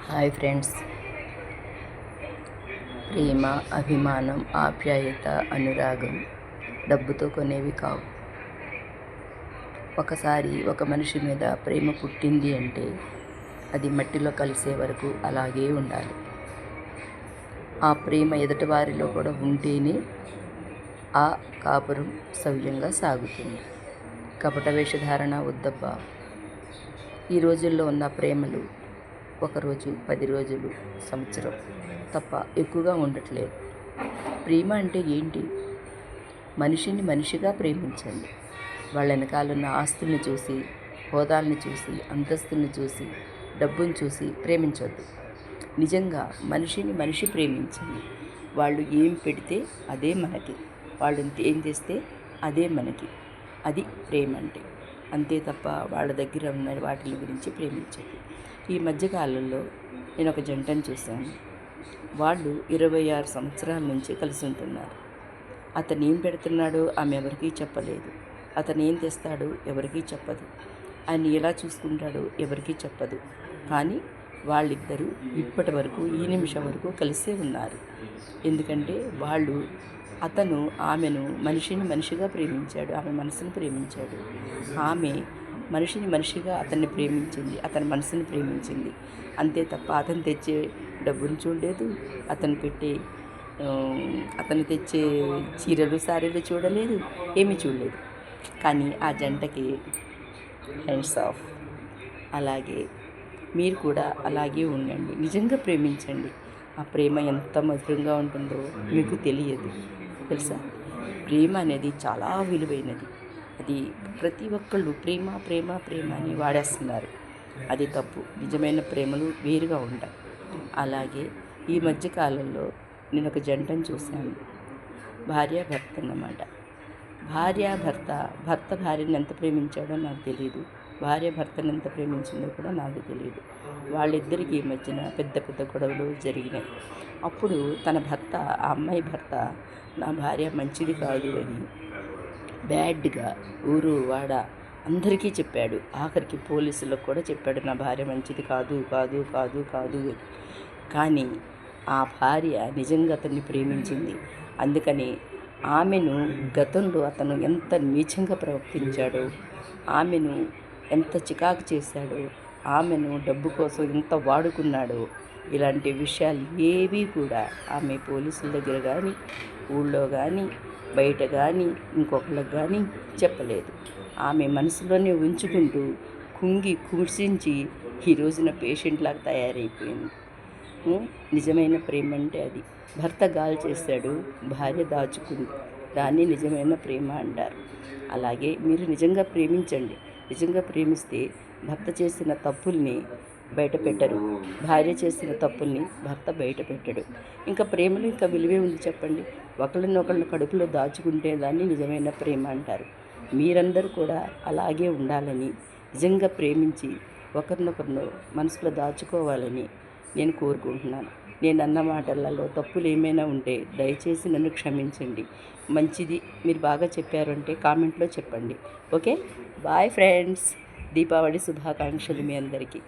Hi friends. ప్రేమ, అభిమానం, ఆప్యాయత, అనురాగం డబ్బుతో కొనేవి కావు. ఒకసారి ఒక మనిషి మీద ప్రేమ పుట్టింది అంటే అది మట్టిలో కలిసే వరకు అలాగే ఉండాలి. ఆ ప్రేమ ఎదుటివారిలో కూడా ఉంటేనే ఆ కాపురం సవ్యంగా సాగుతుంది. కపట వేషధారణ వద్దబ్బా. ఈ రోజుల్లో ఉన్న ప్రేమలు ఒకరోజు, 10 రోజులు, సంవత్సరం తప్ప ఎక్కువగా ఉండట్లేదు. ప్రేమ అంటే ఏంటి? మనిషిని మనిషిగా ప్రేమించండి. వాళ్ళ వెనకాలన్న ఆస్తుల్ని చూసి, హోదాల్ని చూసి, అంతస్తుల్ని చూసి, డబ్బుని చూసి ప్రేమించొద్దు. నిజంగా మనిషిని మనిషి ప్రేమించండి. వాళ్ళు ఏం పెడితే అదే మనకి, వాళ్ళు ఏం తెస్తే అదే మనకి. అది ప్రేమ అంటే. అంతే తప్ప వాళ్ళ దగ్గర ఉన్న వాటి గురించి ప్రేమించండి. ఈ మధ్యకాలంలో నేను ఒక జంటను చూశాను. వాళ్ళు 26 సంవత్సరాల నుంచి కలిసి ఉంటున్నారు. అతను ఏం పెడుతున్నాడో ఆమె ఎవరికీ చెప్పలేదు. అతను ఏం తెస్తాడో ఎవరికీ చెప్పదు. ఆయన ఎలా చూసుకుంటాడో ఎవరికీ చెప్పదు. కానీ వాళ్ళిద్దరూ ఇప్పటి వరకు, ఈ నిమిషం వరకు కలిసే ఉన్నారు. ఎందుకంటే అతను ఆమెను మనిషిని మనిషిగా ప్రేమించాడు. ఆమె మనసును ప్రేమించాడు. ఆమె మనిషిని మనిషిగా అతన్ని ప్రేమించింది, అతని మనసుని ప్రేమించింది. అంతే తప్ప అతను తెచ్చే డబ్బును చూడలేదు, అతను తెచ్చే చీరలు సారీలు చూడలేదు, ఏమీ చూడలేదు. కానీ ఆ జంటకి హ్యాండ్స్ ఆఫ్. అలాగే మీరు కూడా అలాగే ఉండండి. నిజంగా ప్రేమించండి. ఆ ప్రేమ ఎంత మధురంగా ఉంటుందో మీకు తెలియదు, తెలుసా? ప్రేమ అనేది చాలా విలువైనది. అది ప్రతి ఒక్కళ్ళు ప్రేమ ప్రేమ ప్రేమ అని వాడేస్తున్నారు. అది తప్పు. నిజమైన ప్రేమలు వేరుగా ఉంటాయి. అలాగే ఈ మధ్యకాలంలో నేను ఒక జంటను చూశాను. భార్యాభర్త అన్నమాట. భర్త భార్యను ఎంత ప్రేమించాడో నాకు తెలియదు. భార్య భర్తను ఎంత ప్రేమించిందో కూడా నాకు తెలియదు. వాళ్ళిద్దరికీ మధ్యన పెద్ద పెద్ద గొడవలు జరిగినాయి. అప్పుడు ఆ అమ్మాయి భర్త నా భార్య మంచిది కాదు అని బ్యాడ్గా ఊరు వాడ అందరికీ చెప్పాడు. ఆఖరికి పోలీసులకు కూడా చెప్పాడు, నా భార్య మంచిది కాదు కాదు కాదు కాదు అని. కానీ ఆ భార్య నిజంగా అతన్ని ప్రేమించింది. అందుకని ఆమెను గతంలో అతను ఎంత నీచంగా ప్రవర్తించాడో, ఆమెను ఎంత చికాకు చేశాడో, ఆమెను డబ్బు కోసం ఎంత వాడుకున్నాడో, ఇలాంటి విషయాలు ఏవీ కూడా ఆమె పోలీసుల దగ్గర కానీ, ఊళ్ళో కానీ, బయట కానీ, ఇంకొకళ్ళకి కానీ చెప్పలేదు. ఆమె మనసులోనే ఉంచుకుంటూ కుంగి కుర్సించి ఈ రోజున పేషెంట్లాగా తయారైపోయింది. నిజమైన ప్రేమ అంటే అది. భర్త గాలి చేశాడు, భార్య దాచుకుంది. దాన్ని నిజమైన ప్రేమ అంటారు. అలాగే మీరు నిజంగా ప్రేమించండి. నిజంగా ప్రేమిస్తే భర్త చేసిన తప్పుల్ని బయట పెట్టరు, భార్య చేసిన తప్పుల్ని భర్త బయట పెట్టడు. ఇంకా ప్రేమలో ఇంకా విలువే ఉంది చెప్పండి? ఒకళ్ళనొకళ్ళ కడుపులో దాచుకుంటే దాన్ని నిజమైన ప్రేమ అంటారు. మీరందరూ కూడా అలాగే ఉండాలని, నిజంగా ప్రేమించి ఒకరినొకరిని మనసులో దాచుకోవాలని నేను కోరుకుంటున్నాను. నేను అన్న మాటలలో తప్పులు ఏమైనా ఉంటే దయచేసి నన్ను క్షమించండి. మంచిది మీరు బాగా చెప్పారు అంటే కామెంట్లో చెప్పండి. Okay, bye friends. దీపావళి శుభాకాంక్షలు మీ అందరికీ.